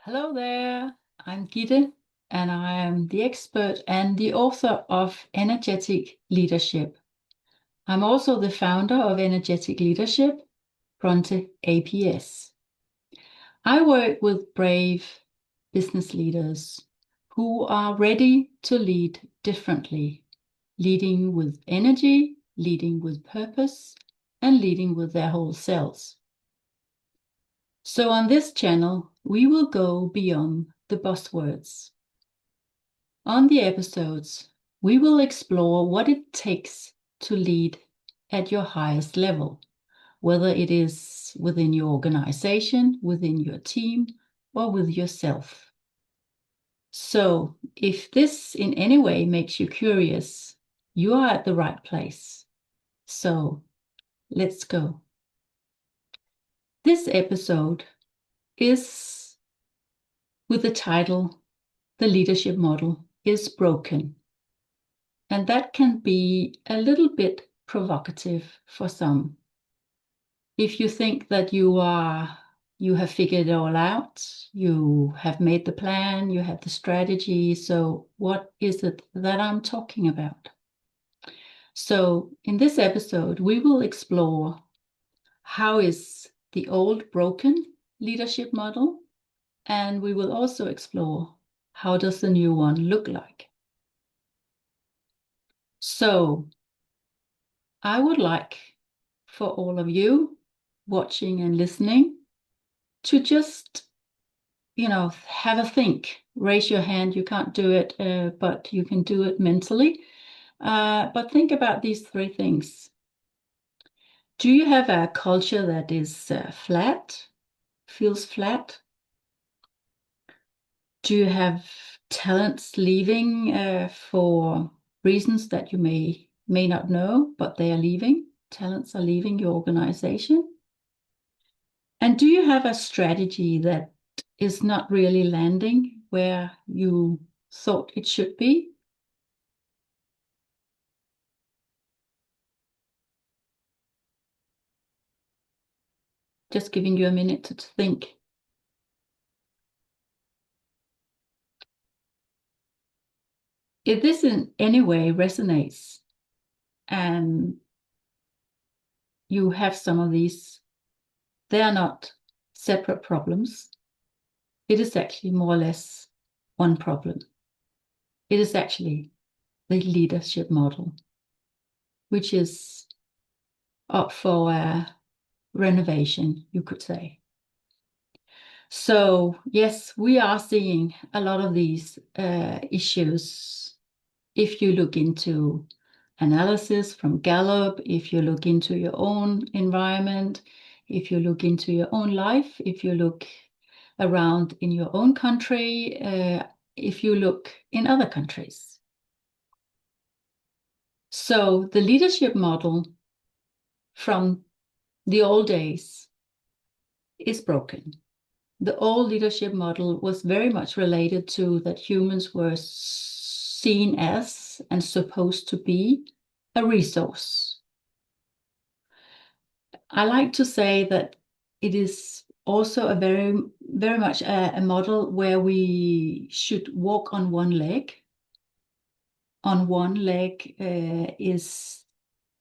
Hello there, I'm Gitte, and I am the expert and the author of Energetic Leadership. I'm also the founder of Energetic Leadership, Bronte APS. I work with brave business leaders who are ready to lead differently, leading with energy, leading with purpose, and leading with their whole selves. So on this channel, we will go beyond the buzzwords. On the episodes, we will explore what it takes to lead at your highest level, whether it is within your organization, within your team, or with yourself. So, if this in any way makes you curious, you are at the right place. So, let's go. This episode is with the title, The Leadership Model is Broken. And that can be a little bit provocative for some. If you think that you have figured it all out, you have made the plan, you have the strategy, so what is it that I'm talking about? So in this episode, we will explore how is the old broken leadership model, and we will also explore how does the new one look like. So I would like for all of you watching and listening to just, have a think. Raise your hand. You can't do it, but you can do it mentally. But think about these three things. Do you have a culture that is flat, feels flat? Do you have talents leaving for reasons that you may not know, but they are leaving? Talents are leaving your organization. And do you have a strategy that is not really landing where you thought it should be? Just giving you a minute to think. If this in any way resonates and you have some of these, they are not separate problems. It is actually more or less one problem. It is actually the leadership model, which is up for renovation, you could say. So yes, we are seeing a lot of these issues. If you look into analysis from Gallup, if you look into your own environment, if you look into your own life, if you look around in your own country, if you look in other countries. So the leadership model from the old days is broken. The old leadership model was very much related to that humans were seen as and supposed to be a resource. I like to say that it is also a very, very much a model where we should walk on one leg. On one leg is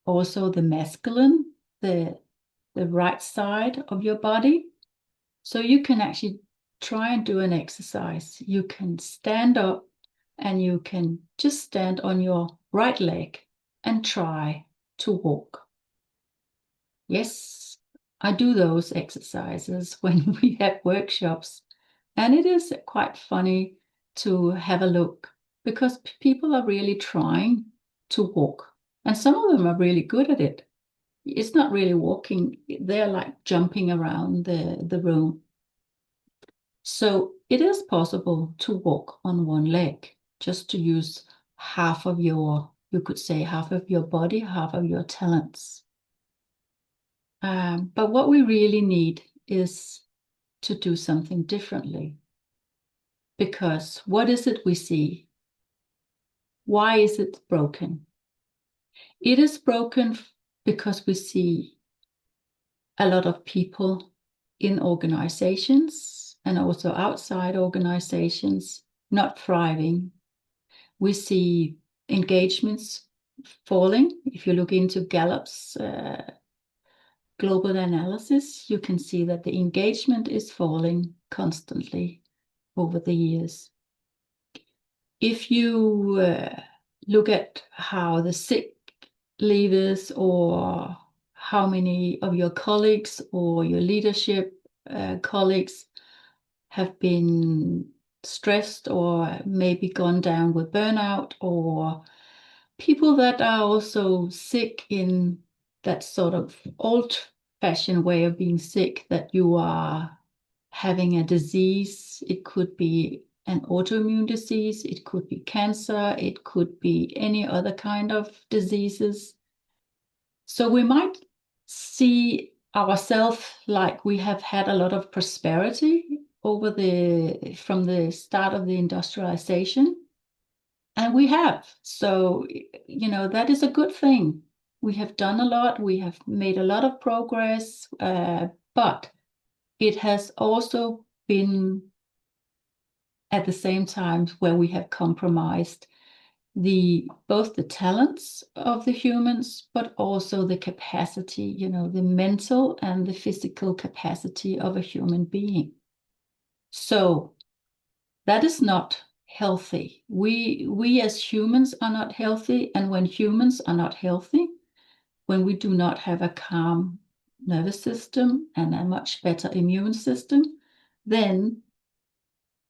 also the masculine, the right side of your body. So you can actually try and do an exercise. You can stand up and you can just stand on your right leg and try to walk. Yes, I do those exercises when we have workshops, and it is quite funny to have a look because people are really trying to walk, and some of them are really good at it. It's not really walking, they're like jumping around the room. So it is possible to walk on one leg, just to use half of your, you could say half of your body, half of your talents. But what we really need is to do something differently. Because what is it we see? Why is it broken? It is broken because we see a lot of people in organizations and also outside organizations not thriving. We see engagements falling. If you look into Gallup's global analysis, you can see that the engagement is falling constantly over the years. If you look at how the sick leave is, or how many of your colleagues or your leadership colleagues have been stressed or maybe gone down with burnout, or people that are also sick in that sort of old-fashioned way of being sick, that you are having a disease. It could be an autoimmune disease, it could be cancer, it could be any other kind of diseases. So we might see ourselves like we have had a lot of prosperity from the start of the industrialization. And we have. So, that is a good thing. We have done a lot. We have made a lot of progress, but it has also been at the same time where we have compromised both the talents of the humans, but also the capacity, the mental and the physical capacity of a human being. So that is not healthy. We as humans are not healthy, and when humans are not healthy, when we do not have a calm nervous system and a much better immune system, then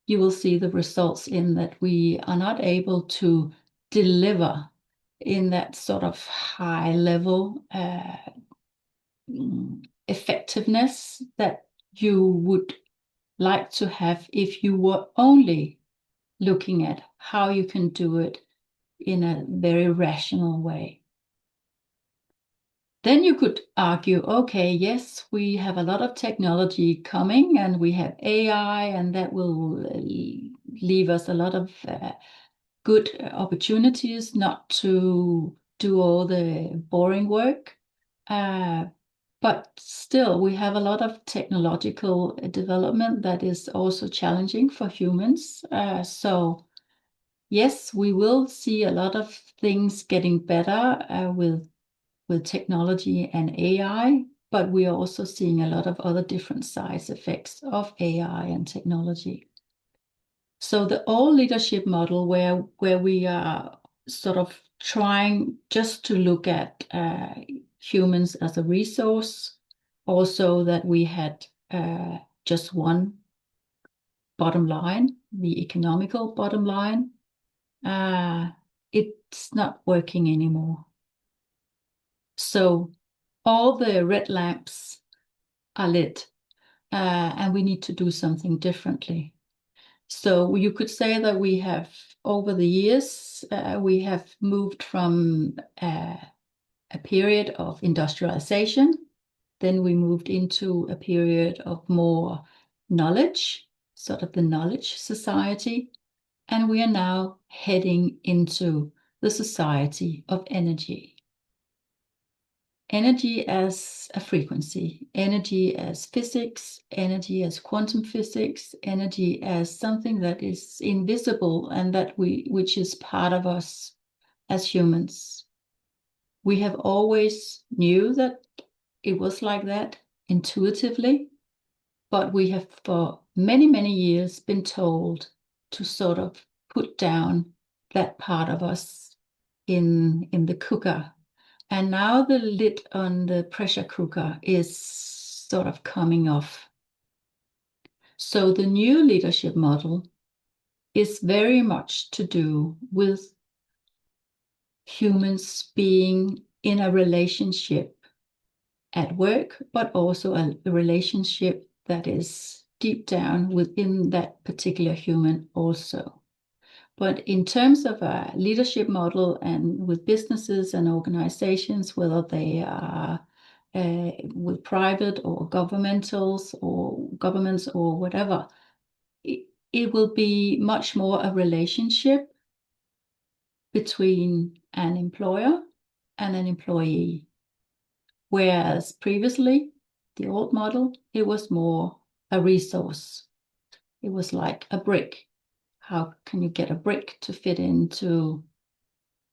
you will see the results in that we are not able to deliver in that sort of high level effectiveness that you would like to have if you were only looking at how you can do it in a very rational way. Then you could argue, okay, yes, we have a lot of technology coming and we have AI, and that will leave us a lot of good opportunities not to do all the boring work. But still, we have a lot of technological development that is also challenging for humans. So yes, we will see a lot of things getting better with technology and AI, but we are also seeing a lot of other different side effects of AI and technology. So the old leadership model, where we are sort of trying just to look at humans as a resource, also that we had just one bottom line, the economical bottom line, it's not working anymore. So all the red lamps are lit, and we need to do something differently. So you could say that we have, over the years, we have moved from a period of industrialization, then we moved into a period of more knowledge, sort of the knowledge society, and we are now heading into the society of energy. Energy as a frequency, energy as physics, energy as quantum physics, energy as something that is invisible and which is part of us as humans. We have always knew that it was like that intuitively, but we have for many, many years been told to sort of put down that part of us in the cooker. And now the lid on the pressure cooker is sort of coming off. So the new leadership model is very much to do with humans being in a relationship at work, but also a relationship that is deep down within that particular human also. But in terms of a leadership model and with businesses and organizations, whether they are with private or governmentals or governments or whatever, it will be much more a relationship between an employer and an employee. Whereas previously, the old model, it was more a resource. It was like a brick. How can you get a brick to fit into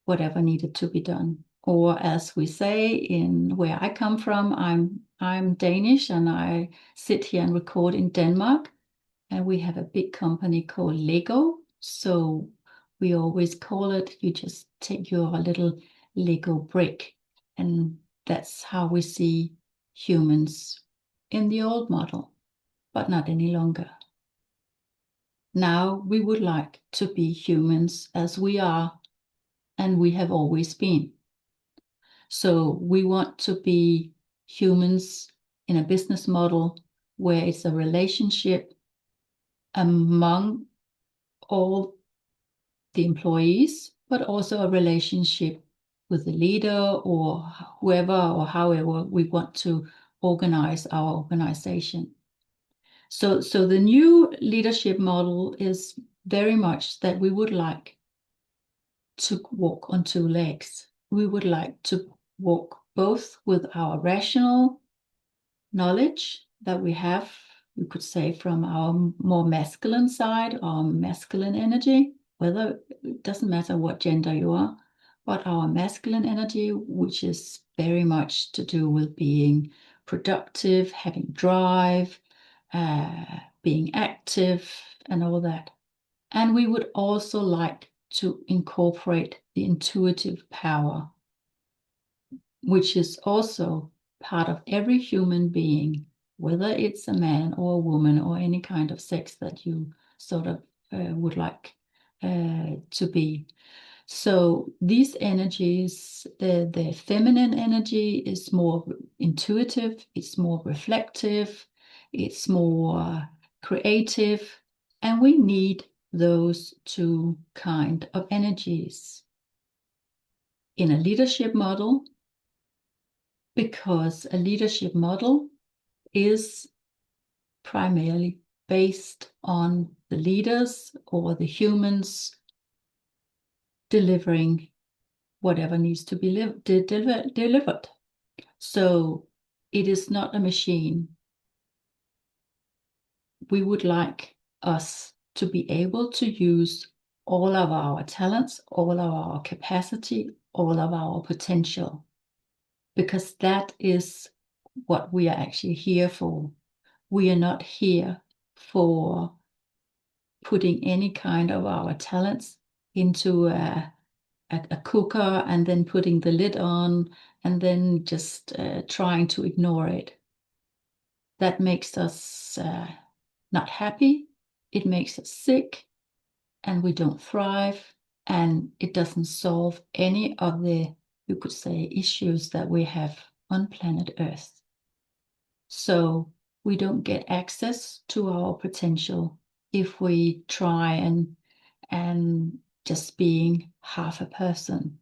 whatever needed to be done? Or as we say in where I come from, I'm Danish and I sit here and record in Denmark, and we have a big company called Lego. So we always call it, you just take your little Lego brick, and that's how we see humans in the old model, but not any longer. Now we would like to be humans as we are, and we have always been. So we want to be humans in a business model where it's a relationship among all the employees, but also a relationship with the leader or whoever or however we want to organize our organization. So the new leadership model is very much that we would like to walk on two legs. We would like to walk both with our rational knowledge that we have, you could say, from our more masculine side, our masculine energy, whether it doesn't matter what gender you are, but our masculine energy, which is very much to do with being productive, having drive, being active, and all that. And we would also like to incorporate the intuitive power, which is also part of every human being, whether it's a man or a woman or any kind of sex that you sort of would like to be. So these energies, the feminine energy is more intuitive, it's more reflective, it's more creative, and we need those two kind of energies in a leadership model, because a leadership model is primarily based on the leaders or the humans delivering whatever needs to be delivered. So it is not a machine. We would like us to be able to use all of our talents, all of our capacity, all of our potential, because that is what we are actually here for. We are not here for putting any kind of our talents into a cooker and then putting the lid on and then just trying to ignore it. That makes us not happy. It makes us sick, and we don't thrive, and it doesn't solve any of the, you could say, issues that we have on planet Earth. So we don't get access to our potential if we try and just being half a person.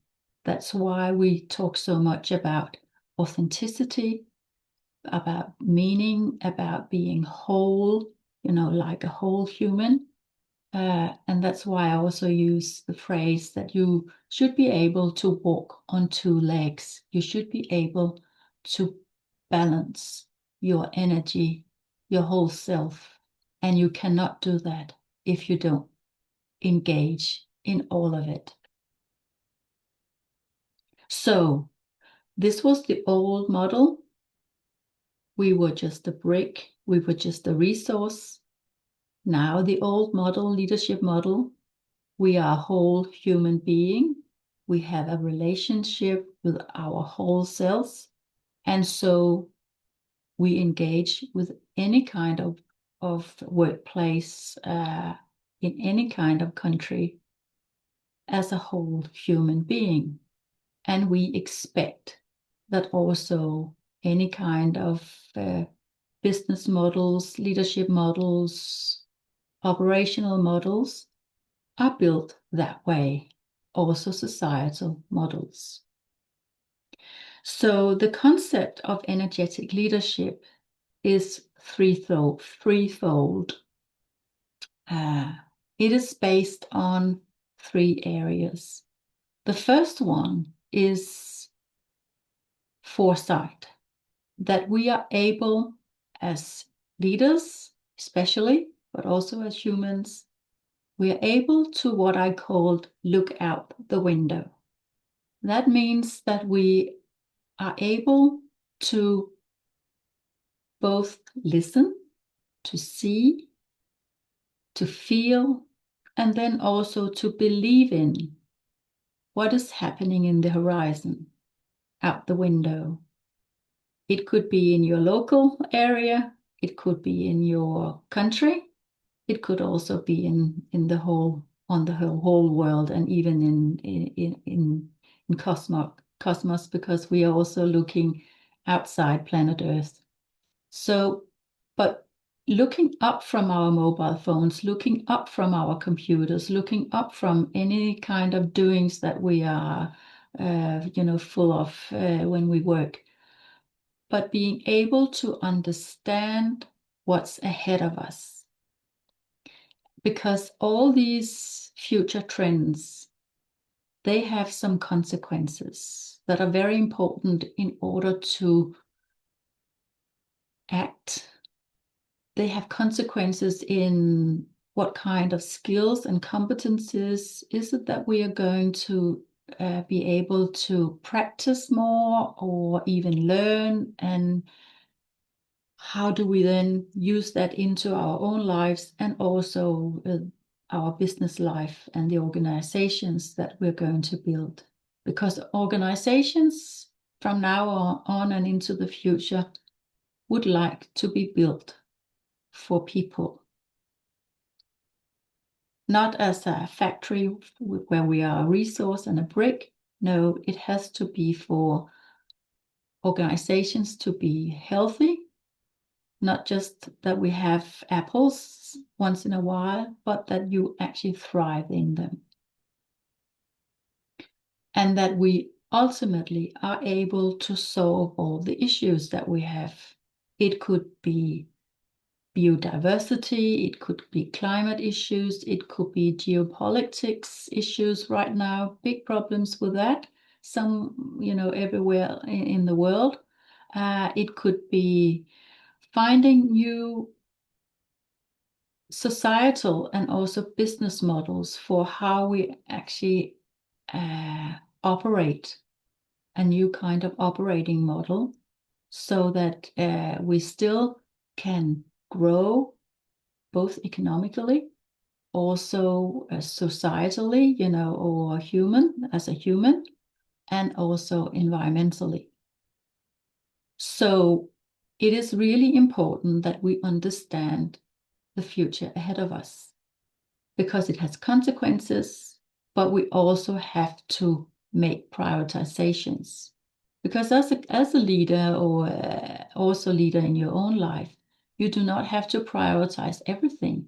That's why we talk so much about authenticity, about meaning, about being whole, like a whole human. And that's why I also use the phrase that you should be able to walk on two legs. You should be able to balance your energy, your whole self. And you cannot do that if you don't engage in all of it. So this was the old model. We were just a brick. We were just a resource. Now the old model, leadership model, we are a whole human being. We have a relationship with our whole selves. And so we engage with any kind of workplace, in any kind of country as a whole human being. And we expect that also any kind of business models, leadership models, operational models are built that way, also societal models. So the concept of energetic leadership is threefold. It is based on three areas. The first one is foresight, that we are able as leaders, especially, but also as humans, we are able to what I called look out the window. That means that we are able to both listen, to see, to feel, and then also to believe in what is happening in the horizon, out the window. It could be in your local area, it could be in your country, it could also be in the whole on the whole world, and even in cosmos, because we are also looking outside planet Earth. So, but looking up from our mobile phones, looking up from our computers, looking up from any kind of doings that we are, full of when we work, but being able to understand what's ahead of us. Because all these future trends, they have some consequences that are very important in order to act. They have consequences in what kind of skills and competencies is it that we are going to be able to practice more or even learn, and how do we then use that into our own lives and also our business life and the organizations that we're going to build. Because organizations from now on and into the future would like to be built for people. Not as a factory where we are a resource and a brick. No, it has to be for organizations to be healthy, not just that we have apples once in a while, but that you actually thrive in them. And that we ultimately are able to solve all the issues that we have. It could be biodiversity, it could be climate issues, it could be geopolitics issues right now, big problems with that, some, everywhere in the world. It could be finding new societal and also business models for how we actually operate, a new kind of operating model, so that we still can grow both economically, also societally, or as a human, and also environmentally. So it is really important that we understand the future ahead of us, because it has consequences, but we also have to make prioritizations. Because as a leader, or also leader in your own life, you do not have to prioritize everything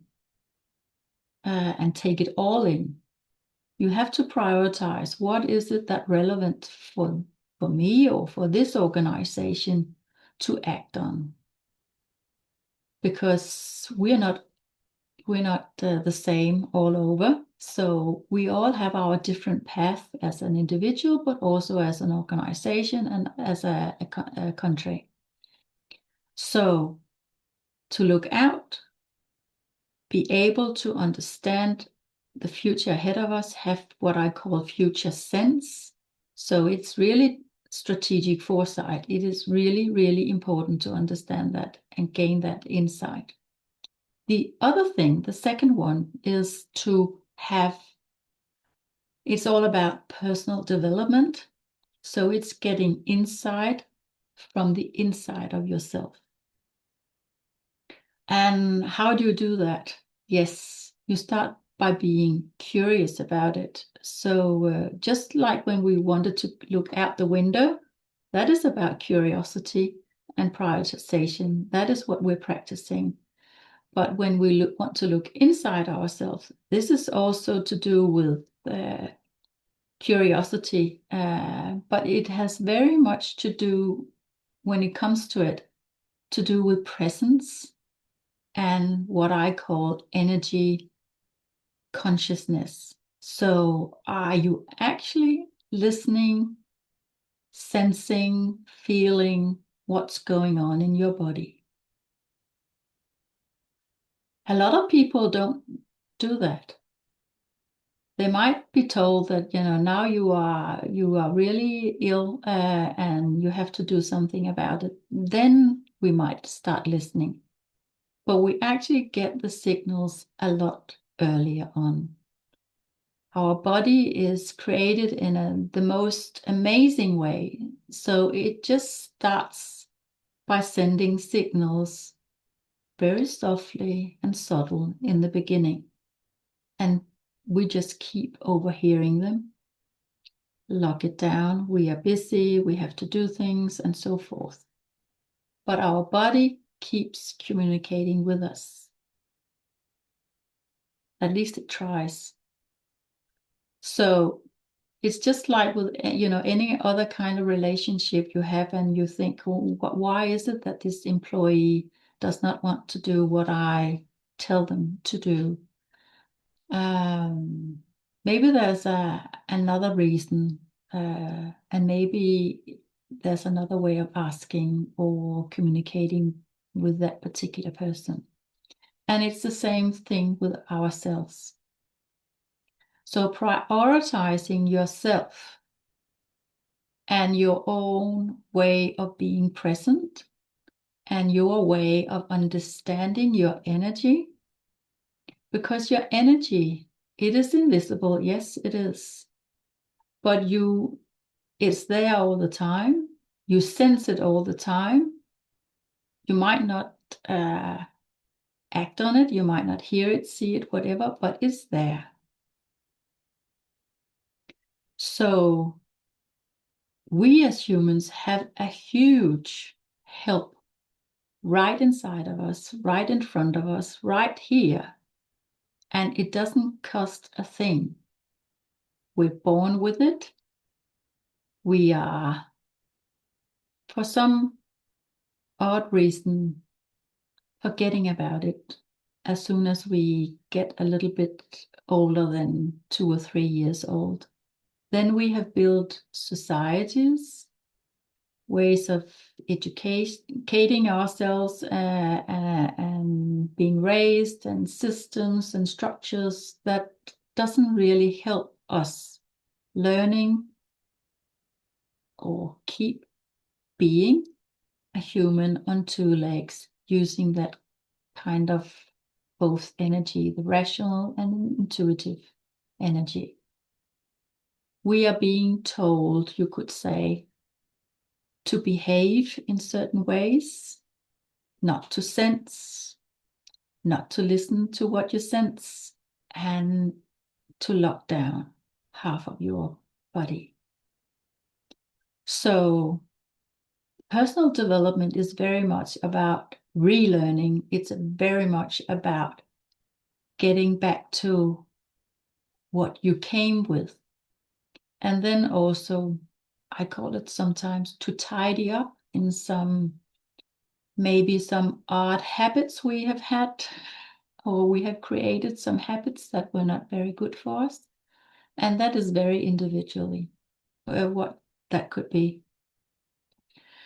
and take it all in. You have to prioritize what is it that relevant for me or for this organization to act on. Because we're not the same all over. So we all have our different path as an individual, but also as an organization and as a country. So to look out, be able to understand the future ahead of us, have what I call future sense. So it's really strategic foresight. It is really, really important to understand that and gain that insight. The other thing, the second one, is to have, it's all about personal development. So it's getting insight from the inside of yourself. And how do you do that? Yes, you start by being curious about it. So just like when we wanted to look out the window, that is about curiosity and prioritization. That is what we're practicing. But when we want to look inside ourselves, this is also to do with curiosity, but it has very much to do, when it comes to it, to do with presence and what I call energy consciousness. So are you actually listening, sensing, feeling what's going on in your body? A lot of people don't do that. They might be told that, now you are really ill, and you have to do something about it. Then we might start listening. But we actually get the signals a lot earlier on. Our body is created in the most amazing way. So it just starts by sending signals very softly and subtle in the beginning. And we just keep overhearing them, lock it down. We are busy, we have to do things, and so forth. But our body keeps communicating with us. At least it tries. So it's just like with any other kind of relationship you have, and you think, well, why is it that this employee does not want to do what I tell them to do? Maybe there's another reason, and maybe there's another way of asking or communicating with that particular person. And it's the same thing with ourselves. So prioritizing yourself and your own way of being present and your way of understanding your energy, because your energy, it is invisible. Yes, it is. But it's there all the time. You sense it all the time. You might not act on it. You might not hear it, see it, whatever, but it's there. So we as humans have a huge help right inside of us, right in front of us, right here. And it doesn't cost a thing. We're born with it. We are, for some odd reason, forgetting about it as soon as we get a little bit older than 2 or 3 years old. Then we have built societies, ways of educating ourselves, and being raised, and systems and structures that doesn't really help us learning or keep being a human on two legs, using that kind of both energy, the rational and intuitive energy. We are being told, you could say, to behave in certain ways, not to sense, not to listen to what you sense, and to lock down half of your body. So personal development is very much about relearning. It's very much about getting back to what you came with. And then also, I call it sometimes to tidy up in maybe some odd habits we have had, or we have created some habits that were not very good for us. And that is very individually what that could be.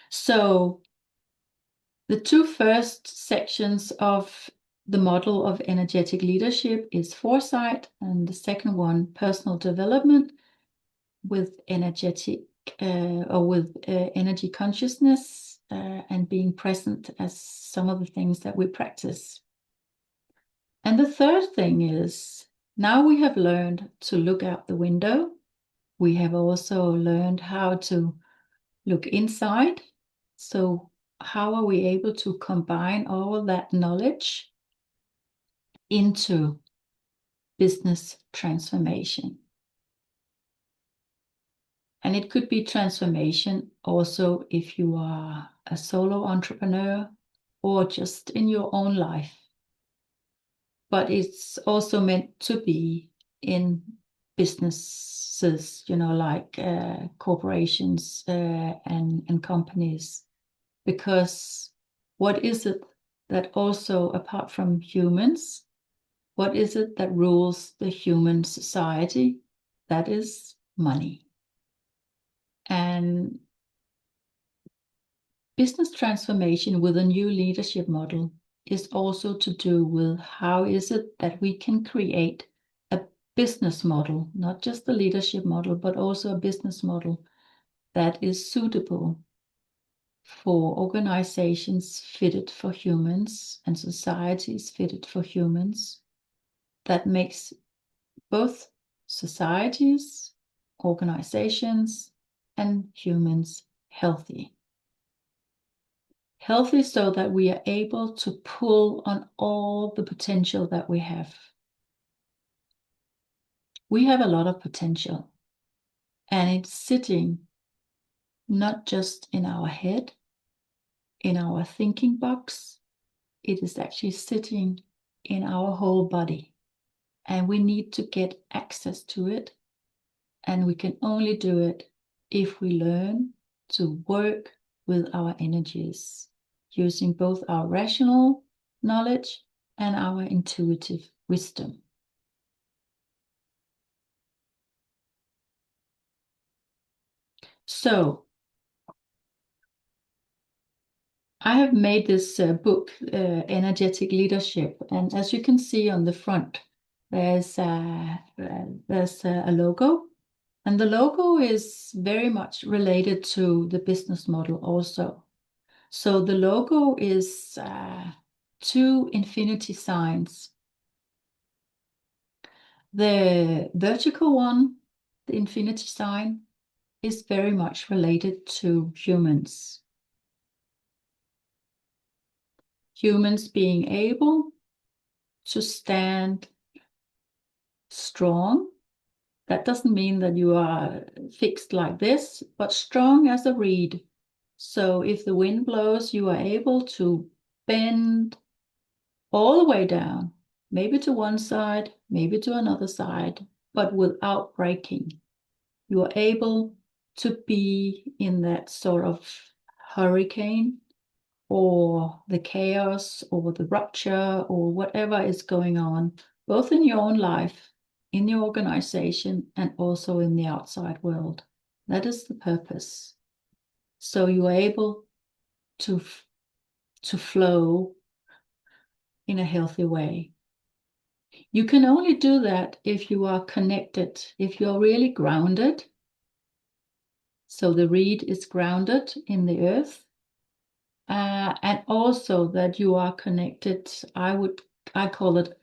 So the two first sections of the model of energetic leadership is foresight, and the second one, personal development with energy consciousness, and being present as some of the things that we practice. And the third thing is, now we have learned to look out the window. We have also learned how to look inside. So how are we able to combine all that knowledge into business transformation? And it could be transformation also if you are a solo entrepreneur or just in your own life. But it's also meant to be in businesses, like corporations and companies. Because what is it that also, apart from humans, what is it that rules the human society? That is money. And business transformation with a new leadership model is also to do with how is it that we can create a business model, not just the leadership model, but also a business model that is suitable for organizations fitted for humans and societies fitted for humans, that makes both societies, organizations, and humans healthy. Healthy so that we are able to pull on all the potential that we have. We have a lot of potential, and it's sitting not just in our head, in our thinking box, it is actually sitting in our whole body. And we need to get access to it. And we can only do it if we learn to work with our energies, using both our rational knowledge and our intuitive wisdom. So, I have made this book, Energetic Leadership, and as you can see on the front, there's a logo, and the logo is very much related to the business model also. So the logo is two infinity signs. The vertical one, the infinity sign, is very much related to humans. Humans being able to stand strong. That doesn't mean that you are fixed like this, but strong as a reed. So if the wind blows, you are able to bend all the way down, maybe to one side, maybe to another side, but without breaking. You are able to be in that sort of hurricane or the chaos or the rupture or whatever is going on, both in your own life, in your organization, and also in the outside world. That is the purpose. So you are able to flow in a healthy way. You can only do that if you are connected, if you're really grounded. So the reed is grounded in the earth. And also that you are connected, I call it,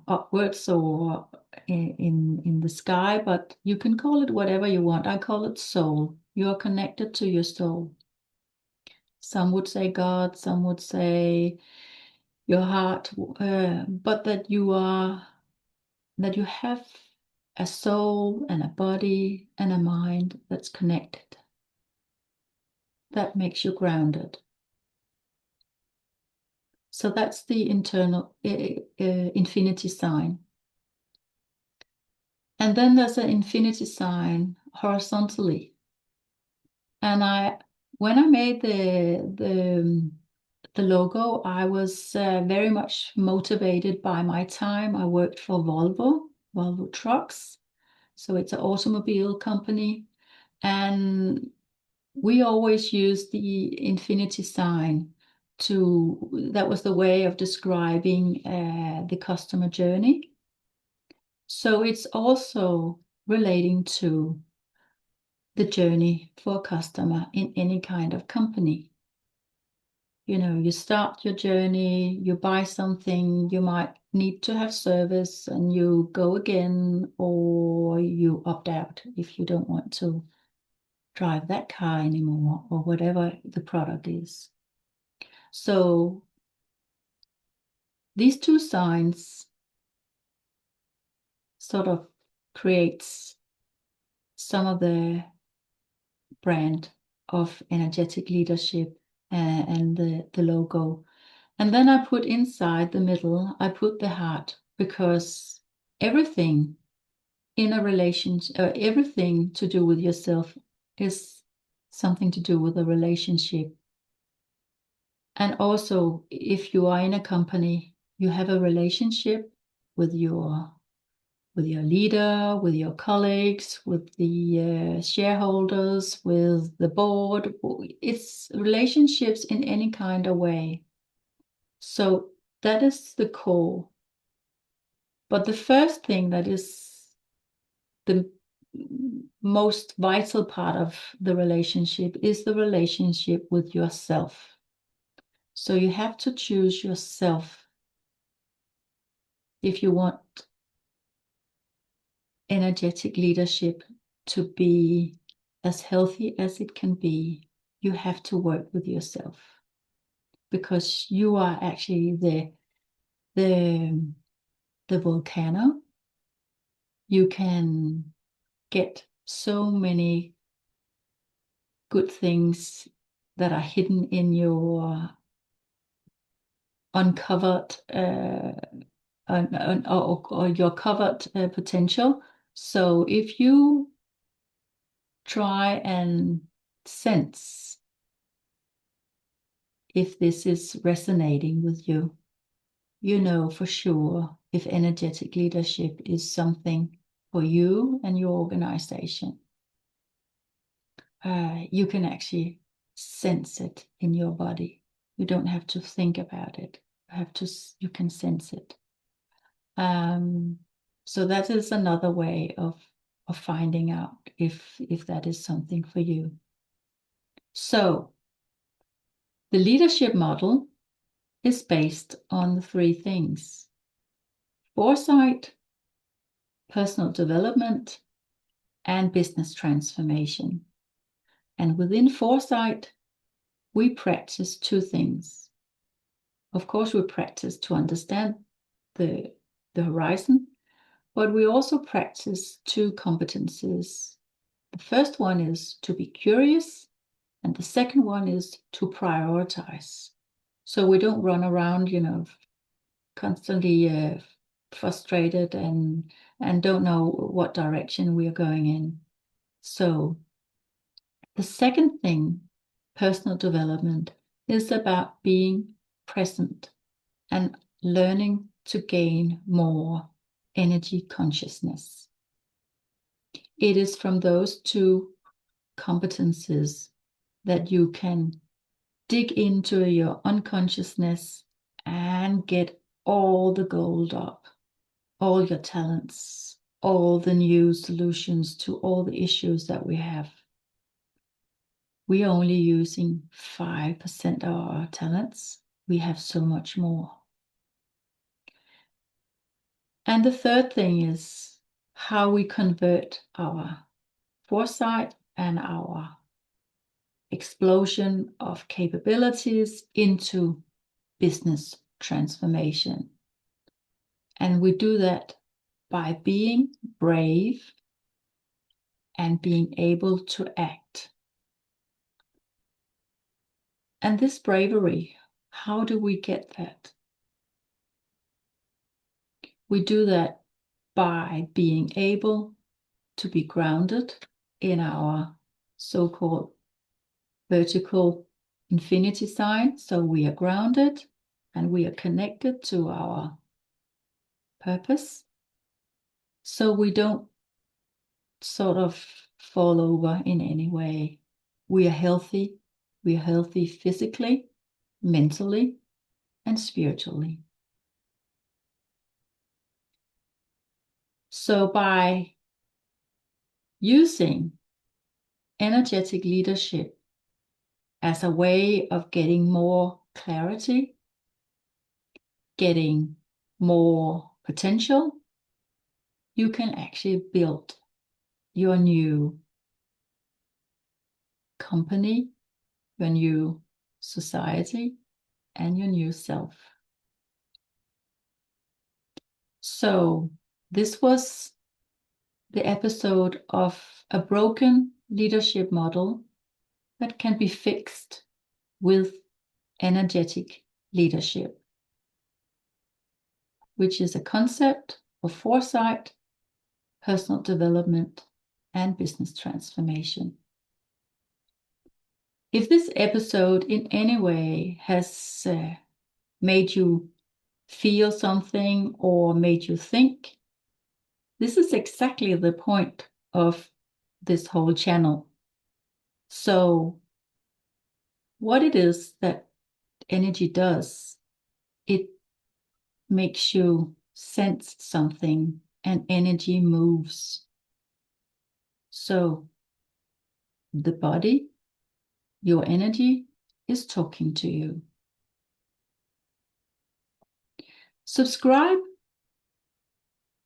upwards or in the sky, but you can call it whatever you want. I call it soul. You are connected to your soul. Some would say God, some would say your heart, but that you have a soul and a body and a mind that's connected. That makes you grounded. So that's the internal infinity sign. And then there's an infinity sign horizontally. And when I made the logo, I was very much motivated by my time. I worked for Volvo Trucks. So it's an automobile company. And we always use the infinity sign that was the way of describing the customer journey. So it's also relating to the journey for a customer in any kind of company. You know, you start your journey, you buy something, you might need to have service and you go again, or you opt out if you don't want to drive that car anymore, or whatever the product is. So these two signs sort of creates some of the brand of energetic leadership and the logo. And then I put inside the middle, I put the heart, because everything in a relationship, everything to do with yourself is something to do with a relationship. And also, if you are in a company, you have a relationship with your leader, with your colleagues, with the shareholders, with the board. It's relationships in any kind of way. So that is the core. But the first thing that is the most vital part of the relationship is the relationship with yourself. So you have to choose yourself if you want energetic leadership to be as healthy as it can be. You have to work with yourself, because you are actually the volcano. You can get so many good things that are hidden in your uncovered or your covered potential. So if you try and sense if this is resonating with you, you know for sure if energetic leadership is something for you and your organization. You can actually sense it in your body. You don't have to think about it. You can sense it. So that is another way of finding out if that is something for you. So the leadership model is based on the three things: foresight, personal development, and business transformation. And within foresight, we practice two things. Of course, we practice to understand the horizon, but we also practice two competencies. The first one is to be curious, and the second one is to prioritize. So we don't run around, constantly frustrated and don't know what direction we are going in. So the second thing, personal development, is about being present and learning to gain more energy consciousness. It is from those two competencies that you can dig into your unconsciousness and get all the gold up, all your talents, all the new solutions to all the issues that we have. We are only using 5% of our talents. We have so much more. And the third thing is how we convert our foresight and our explosion of capabilities into business transformation. And we do that by being brave and being able to act. And this bravery, how do we get that? We do that by being able to be grounded in our so-called vertical infinity sign. So we are grounded and we are connected to our purpose. So we don't sort of fall over in any way. We are healthy. We are healthy physically, mentally, and spiritually. So by using energetic leadership as a way of getting more clarity, getting more potential, you can actually build your new company, your new society, and your new self. So this was the episode of a broken leadership model that can be fixed with energetic leadership, which is a concept of foresight, personal development, and business transformation. If this episode in any way has made you feel something or made you think, this is exactly the point of this whole channel. So what it is that energy does it makes you sense something and energy moves. So the body, your energy, is talking to you. Subscribe,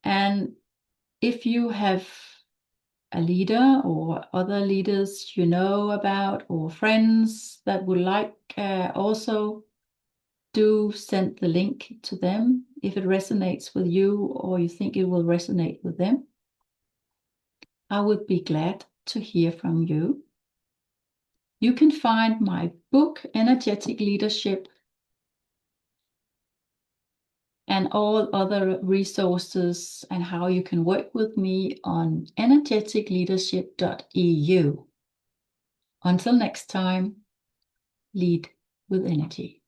and if you have a leader or other leaders you know about, or friends that would like, also do send the link to them if it resonates with you or you think it will resonate with them. I would be glad to hear from you. You can find my book, Energetic Leadership, and all other resources and how you can work with me on energeticleadership.eu. Until next time, lead with energy.